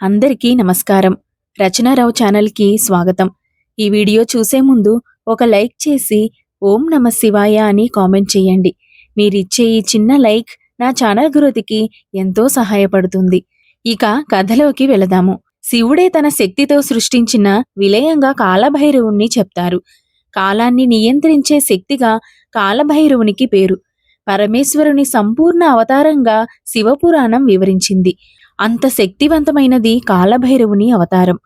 అందరికీ నమస్కారం. రచనారావు ఛానల్కి స్వాగతం. ఈ వీడియో చూసే ముందు ఒక లైక్ చేసి ఓం నమ శివాయ అని కామెంట్ చేయండి. మీరిచ్చే ఈ చిన్న లైక్ నా ఛానల్ గ్రోత్కి ఎంతో సహాయపడుతుంది. ఇక కథలోకి వెళదాము. శివుడే తన శక్తితో సృష్టించిన విలయంగా కాలభైరవుణ్ణి చెప్తారు. కాలాన్ని నియంత్రించే శక్తిగా కాలభైరవునికి పేరు. పరమేశ్వరుని సంపూర్ణ అవతారంగా శివపురాణం వివరించింది. అంత శక్తివంతమైనది కాలభైరవుని అవతారం.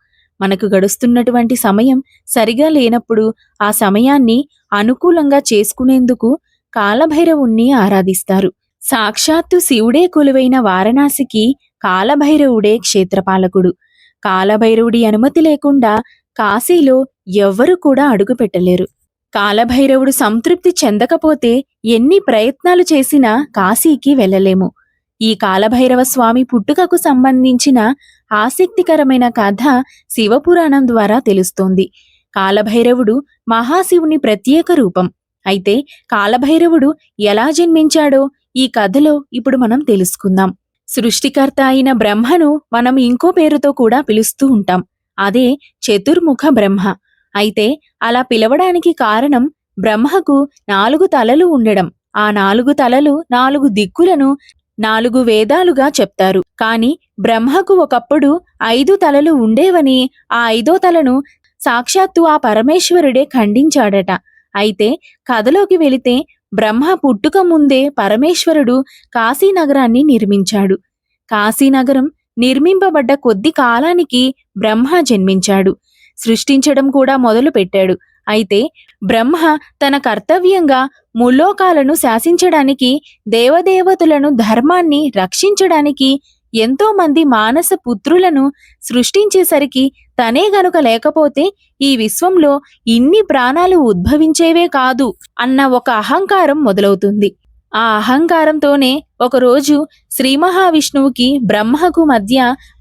మనకు గడుస్తున్నటువంటి సమయం సరిగా లేనప్పుడు ఆ సమయాన్ని అనుకూలంగా చేసుకునేందుకు కాలభైరవుణ్ణి ఆరాధిస్తారు. సాక్షాత్తు శివుడే కొలువైన వారణాసికి కాలభైరవుడే క్షేత్రపాలకుడు. కాలభైరవుడి అనుమతి లేకుండా కాశీలో ఎవ్వరూ కూడా అడుగుపెట్టలేరు. కాలభైరవుడు సంతృప్తి చెందకపోతే ఎన్ని ప్రయత్నాలు చేసినా కాశీకి వెళ్ళలేము. ఈ కాలభైరవ స్వామి పుట్టుకకు సంబంధించిన ఆసక్తికరమైన కథ శివపురాణం ద్వారా తెలుస్తోంది. కాలభైరవుడు మహాశివుని ప్రత్యేక రూపం. అయితే కాలభైరవుడు ఎలా జన్మించాడో ఈ కథలో ఇప్పుడు మనం తెలుసుకుందాం. సృష్టికర్త అయిన బ్రహ్మను మనం ఇంకో పేరుతో కూడా పిలుస్తూ ఉంటాం. అదే చతుర్ముఖ బ్రహ్మ. అయితే అలా పిలవడానికి కారణం బ్రహ్మకు 4 తలలు ఉండడం. ఆ 4 తలలు 4 దిక్కులను 4 వేదాలుగా చెప్తారు. కాని బ్రహ్మకు ఒకప్పుడు 5 తలలు ఉండేవని, ఆ 5వ తలను సాక్షాత్తు ఆ పరమేశ్వరుడే ఖండించాడట. అయితే కథలోకి వెళితే బ్రహ్మ పుట్టుక ముందే పరమేశ్వరుడు కాశీనగరాన్ని నిర్మించాడు. కాశీనగరం నిర్మింపబడ్డ కొద్ది కాలానికి బ్రహ్మ జన్మించాడు. సృష్టించడం కూడా మొదలు పెట్టాడు. అయితే బ్రహ్మ తన కర్తవ్యంగా ముల్లోకాలను శాసించడానికి, దేవదేవతలను ధర్మాన్ని రక్షించడానికి ఎంతో మంది మానస పుత్రులను సృష్టించేసరికి తనే గనుక లేకపోతే ఈ విశ్వంలో ఇన్ని ప్రాణాలు ఉద్భవించేవే కాదు అన్న ఒక అహంకారం మొదలవుతుంది. ఆ అహంకారంతోనే ఒకరోజు శ్రీ మహావిష్ణువుకి బ్రహ్మకు మధ్య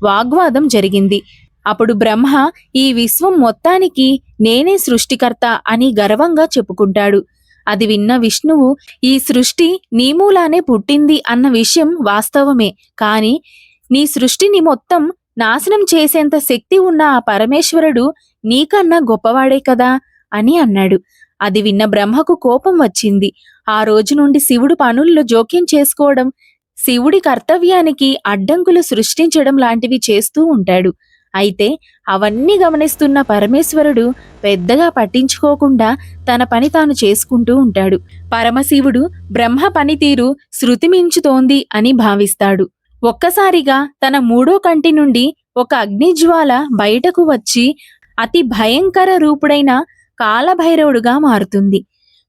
వాగ్వాదం జరిగింది. అప్పుడు బ్రహ్మ ఈ విశ్వం మొత్తానికి నేనే సృష్టికర్త అని గర్వంగా చెప్పుకుంటాడు. అది విన్న విష్ణువు, ఈ సృష్టి నీ మూలానే పుట్టింది అన్న విషయం వాస్తవమే, కాని నీ సృష్టిని మొత్తం నాశనం చేసేంత శక్తి ఉన్న ఆ పరమేశ్వరుడు నీకన్నా గొప్పవాడే కదా అని అన్నాడు. అది విన్న బ్రహ్మకు కోపం వచ్చింది. ఆ రోజు నుండి శివుడు పనుల్లో జోక్యం చేసుకోవడం, శివుడి కర్తవ్యానికి అడ్డంకులు సృష్టించడం లాంటివి చేస్తూ ఉంటాడు. అయితే అవన్నీ గమనిస్తున్న పరమేశ్వరుడు పెద్దగా పట్టించుకోకుండా తన పని తాను చేసుకుంటూ ఉంటాడు. పరమశివుడు బ్రహ్మ పనితీరు శృతిమించుతోంది అని భావిస్తాడు. ఒక్కసారిగా తన 3వ కంటి నుండి ఒక అగ్నిజ్వాల బయటకు వచ్చి అతి భయంకర రూపుడైన కాలభైరవుడుగా మారుతుంది.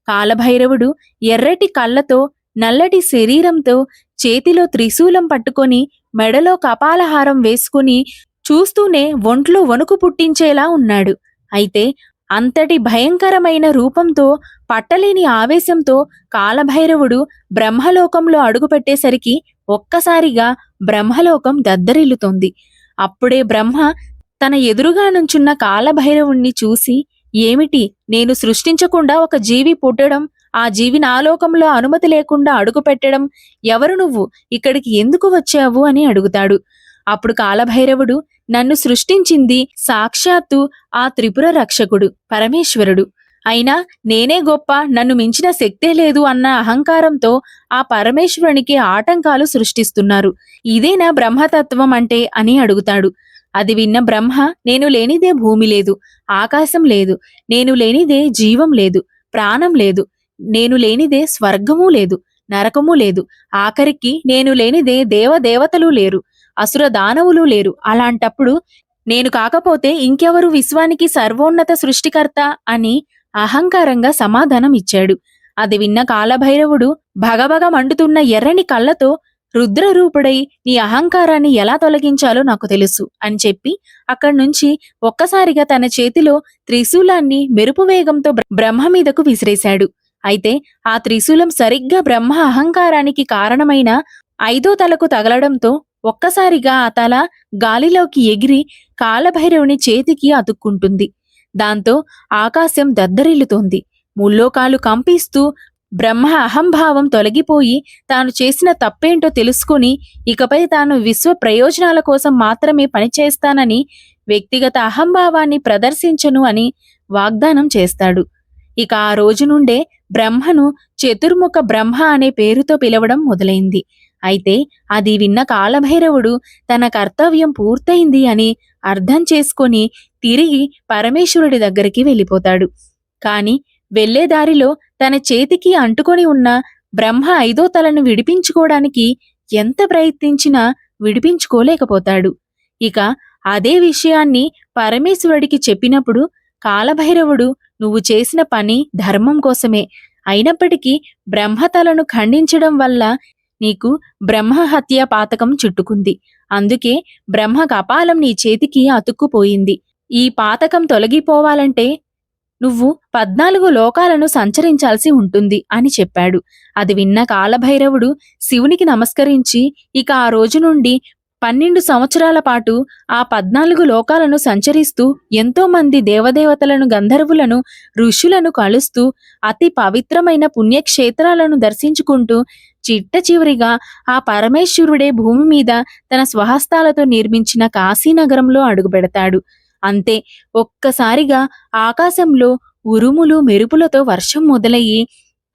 కాలభైరవుడు ఎర్రటి కళ్ళతో, నల్లటి శరీరంతో, చేతిలో త్రిశూలం పట్టుకొని, మెడలో కపాలహారం వేసుకుని చూస్తూనే ఒంట్లో వణుకు పుట్టించేలా ఉన్నాడు. అయితే అంతటి భయంకరమైన రూపంతో, పట్టలేని ఆవేశంతో కాలభైరవుడు బ్రహ్మలోకంలో అడుగుపెట్టేసరికి ఒక్కసారిగా బ్రహ్మలోకం దద్దరిల్లుతోంది. అప్పుడే బ్రహ్మ తన ఎదురుగా నుంచున్న కాలభైరవుణ్ణి చూసి, ఏమిటి, నేను సృష్టించకుండా ఒక జీవి పుట్టడం, ఆ జీవి నా లోకంలో అనుమతి లేకుండా అడుగుపెట్టడం, ఎవరు నువ్వు, ఇక్కడికి ఎందుకు వచ్చావు అని అడుగుతాడు. అప్పుడు కాలభైరవుడు, నన్ను సృష్టించింది సాక్షాత్తు ఆ త్రిపుర రక్షకుడు పరమేశ్వరుడు. అయినా నేనే గొప్ప, నన్ను మించిన శక్తే లేదు అన్న అహంకారంతో ఆ పరమేశ్వరునికి ఆటంకాలు సృష్టిస్తున్నారు. ఇదేనా బ్రహ్మతత్వం అంటే అని అడుగుతాడు. అది విన్న బ్రహ్మ, నేను లేనిదే భూమి లేదు, ఆకాశం లేదు, నేను లేనిదే జీవం లేదు, ప్రాణం లేదు, నేను లేనిదే స్వర్గమూ లేదు, నరకమూ లేదు, ఆఖరికి నేను లేనిదే దేవదేవతలు లేరు, అసుర దానవులు లేరు. అలాంటప్పుడు నేను కాకపోతే ఇంకెవరు విశ్వానికి సర్వోన్నత సృష్టికర్త అని అహంకారంగా సమాధానం ఇచ్చాడు. అది విన్న కాలభైరవుడు భగభగ మండుతున్న ఎర్రని కళ్ళతో, రుద్రరూపుడై నీ అహంకారాన్ని ఎలా తొలగించాలో నాకు తెలుసు అని చెప్పి అక్కడి నుంచి ఒక్కసారిగా తన చేతిలో త్రిశూలాన్ని మెరుపు వేగంతో బ్రహ్మ మీదకు విసిరేశాడు. అయితే ఆ త్రిశూలం సరిగ్గా బ్రహ్మ అహంకారానికి కారణమైన 5వ తలకు తగలడంతో ఒక్కసారిగా ఆ తల గాలిలోకి ఎగిరి కాలభైరవుని చేతికి అతుక్కుంటుంది. దాంతో ఆకాశం దద్దరిల్లుతోంది. ముల్లోకాలు కంపిస్తూ బ్రహ్మ అహంభావం తొలగిపోయి తాను చేసిన తప్పేంటో తెలుసుకుని ఇకపై తాను విశ్వ ప్రయోజనాల కోసం మాత్రమే పనిచేస్తానని, వ్యక్తిగత అహంభావాన్ని ప్రదర్శించను అని వాగ్దానం చేస్తాడు. ఇక ఆ రోజు నుండే బ్రహ్మను చతుర్ముఖ బ్రహ్మ అనే పేరుతో పిలవడం మొదలైంది. అయితే అది విన్న కాలభైరవుడు తన కర్తవ్యం పూర్తయింది అని అర్థం చేసుకొని తిరిగి పరమేశ్వరుడి దగ్గరికి వెళ్ళిపోతాడు. కాని వెళ్లే దారిలో తన చేతికి అంటుకొని ఉన్న బ్రహ్మ 5వ తలను విడిపించుకోవడానికి ఎంత ప్రయత్నించినా విడిపించుకోలేకపోతాడు. ఇక అదే విషయాన్ని పరమేశ్వరుడికి చెప్పినప్పుడు కాలభైరవుడు, నువ్వు చేసిన పని ధర్మం కోసమే, అయినప్పటికీ బ్రహ్మతలను ఖండించడం వల్ల నీకు బ్రహ్మహత్య పాతకం చుట్టుకుంది. అందుకే బ్రహ్మ కపాలం నీ చేతికి అతుక్కుపోయింది. ఈ పాతకం తొలగిపోవాలంటే నువ్వు 14 లోకాలను సంచరించాల్సి ఉంటుంది అని చెప్పాడు. అది విన్న కాలభైరవుడు శివునికి నమస్కరించి ఇక ఆ రోజు నుండి 12 సంవత్సరాల పాటు ఆ 14 లోకాలను సంచరిస్తూ ఎంతో మంది దేవదేవతలను, గంధర్వులను, ఋషులను కలుస్తూ అతి పవిత్రమైన పుణ్యక్షేత్రాలను దర్శించుకుంటూ చిట్ట చివరిగా ఆ పరమేశ్వరుడే భూమి మీద తన స్వహస్తాలతో నిర్మించిన కాశీనగరంలో అడుగుపెడతాడు. అంతే, ఒక్కసారిగా ఆకాశంలో ఉరుములు మెరుపులతో వర్షం మొదలయ్యి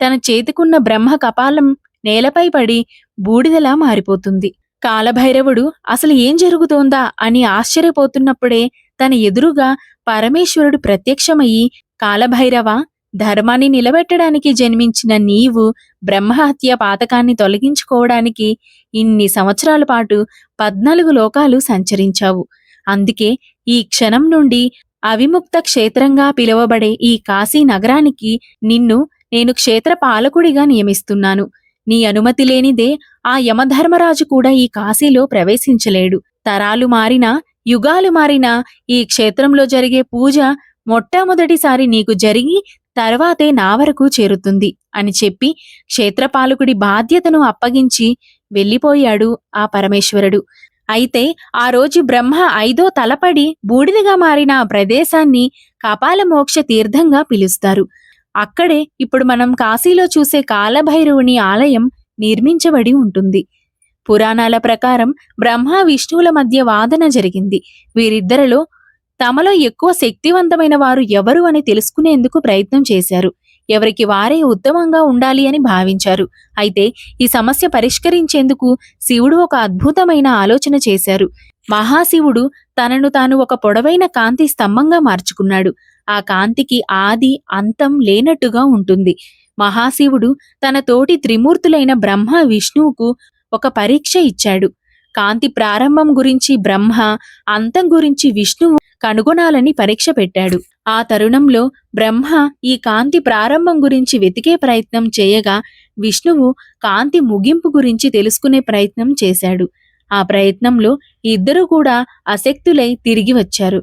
తన చేతికున్న బ్రహ్మ కపాలం నేలపై పడి బూడిదలా మారిపోతుంది. కాలభైరవుడు అసలు ఏం జరుగుతోందా అని ఆశ్చర్యపోతున్నప్పుడే తన ఎదురుగా పరమేశ్వరుడు ప్రత్యక్షమయ్యి, కాలభైరవ, ధర్మాన్ని నిలబెట్టడానికి జన్మించిన నీవు బ్రహ్మహత్య పాతకాన్ని తొలగించుకోవడానికి ఇన్ని సంవత్సరాల పాటు 14 లోకాలు సంచరించావు. అందుకే ఈ క్షణం నుండి అవిముక్త క్షేత్రంగా పిలువబడే ఈ కాశీ నగరానికి నిన్ను నేను క్షేత్ర పాలకుడిగా నియమిస్తున్నాను. నీ అనుమతి లేనిదే ఆ యమధర్మరాజు కూడా ఈ కాశీలో ప్రవేశించలేడు. తరాలు మారినా, యుగాలు మారినా ఈ క్షేత్రంలో జరిగే పూజ మొట్టమొదటిసారి నీకు జరిగి తర్వాతే నా వరకు చేరుతుంది అని చెప్పి క్షేత్రపాలకుడి బాధ్యతను అప్పగించి వెళ్ళిపోయాడు ఆ పరమేశ్వరుడు. అయితే ఆ రోజు బ్రహ్మ 5వ తలపడి బూడిదగా మారిన ఆ ప్రదేశాన్ని కపాలమోక్ష తీర్థంగా పిలుస్తారు. అక్కడే ఇప్పుడు మనం కాశీలో చూసే కాలభైరవుని ఆలయం నిర్మించబడి ఉంటుంది. పురాణాల ప్రకారం బ్రహ్మ విష్ణువుల మధ్య వాదన జరిగింది. వీరిద్దరిలో తమలో ఎక్కువ శక్తివంతమైన వారు ఎవరు అని తెలుసుకునేందుకు ప్రయత్నం చేశారు. ఎవరికి వారే ఉత్తమంగా ఉండాలి అని భావించారు. అయితే ఈ సమస్య పరిష్కరించేందుకు శివుడు ఒక అద్భుతమైన ఆలోచన చేశారు. మహాశివుడు తనను తాను ఒక పొడవైన కాంతి స్తంభంగా మార్చుకున్నాడు. ఆ కాంతికి ఆది అంతం లేనట్టుగా ఉంటుంది. మహాశివుడు తన తోటి త్రిమూర్తులైన బ్రహ్మ, విష్ణువుకు ఒక పరీక్ష ఇచ్చాడు. కాంతి ప్రారంభం గురించి బ్రహ్మ, అంతం గురించి విష్ణువు కనుగొనాలని పరీక్ష పెట్టాడు. ఆ తరుణంలో బ్రహ్మ ఈ కాంతి ప్రారంభం గురించి వెతికే ప్రయత్నం చేయగా, విష్ణువు కాంతి ముగింపు గురించి తెలుసుకునే ప్రయత్నం చేశాడు. ఆ ప్రయత్నంలో ఇద్దరూ కూడా అశక్తులై తిరిగి వచ్చారు.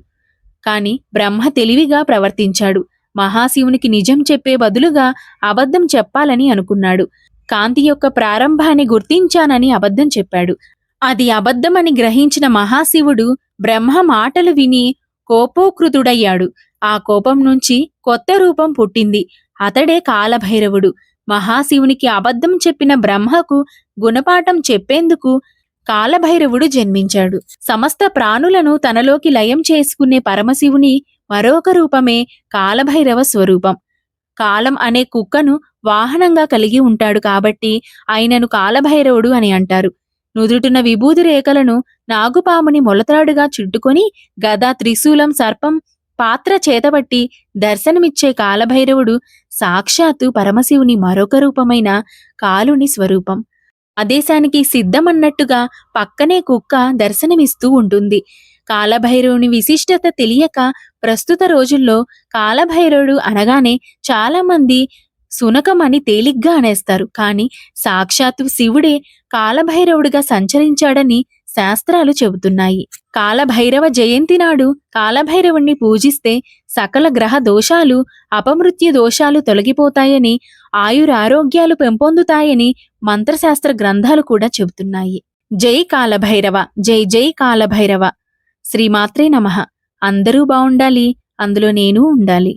కాని బ్రహ్మ తెలివిగా ప్రవర్తించాడు. మహాశివునికి నిజం చెప్పే బదులుగా అబద్ధం చెప్పాలని అనుకున్నాడు. కాంతి యొక్క ప్రారంభాన్ని గుర్తించానని అబద్ధం చెప్పాడు. అది అబద్ధమని గ్రహించిన మహాశివుడు బ్రహ్మ మాటలు విని కోపోకృతుడయ్యాడు. ఆ కోపం నుంచి కొత్త రూపం పుట్టింది. అతడే కాలభైరవుడు. మహాశివునికి అబద్ధం చెప్పిన బ్రహ్మకు గుణపాఠం చెప్పేందుకు కాలభైరవుడు జన్మించాడు. సమస్త ప్రాణులను తనలోకి లయం చేసుకునే పరమశివుని మరొక రూపమే కాలభైరవ స్వరూపం. కాలం అనే కుక్కను వాహనంగా కలిగి ఉంటాడు కాబట్టి ఆయనను కాలభైరవుడు అని అంటారు. నుదుటిన విభూది రేఖలను నాగుపాముని మొలతాడుగా చుట్టుకొని గద, త్రిశూలం, సర్పం పాత్ర చేతబట్టి దర్శనమిచ్చే కాలభైరవుడు సాక్షాత్తు పరమశివుని మరొక రూపమైన కాలుని స్వరూపం. ఆదేశానికి సిద్ధమన్నట్టుగా పక్కనే కుక్క దర్శనమిస్తూ ఉంటుంది. కాలభైరవుని విశిష్టత తెలియక ప్రస్తుత రోజుల్లో కాలభైరవుడు అనగానే చాలా మంది సునకమని తేలిగ్గా అనేస్తారు. కాని సాక్షాత్తు శివుడే కాలభైరవుడిగా సంచరించాడని శాస్త్రాలు చెబుతున్నాయి. కాలభైరవ జయంతి నాడు కాలభైరవుణ్ణి పూజిస్తే సకల గ్రహ దోషాలు, అపమృత్యు దోషాలు తొలగిపోతాయని, ఆయురారోగ్యాలు పెంపొందుతాయని మంత్రశాస్త్ర గ్రంథాలు కూడా చెబుతున్నాయి. జై కాలభైరవ, జై జై కాలభైరవ. శ్రీమాత్రే నమః. అందరూ బావుండాలి, అందులో నేను ఉండాలి.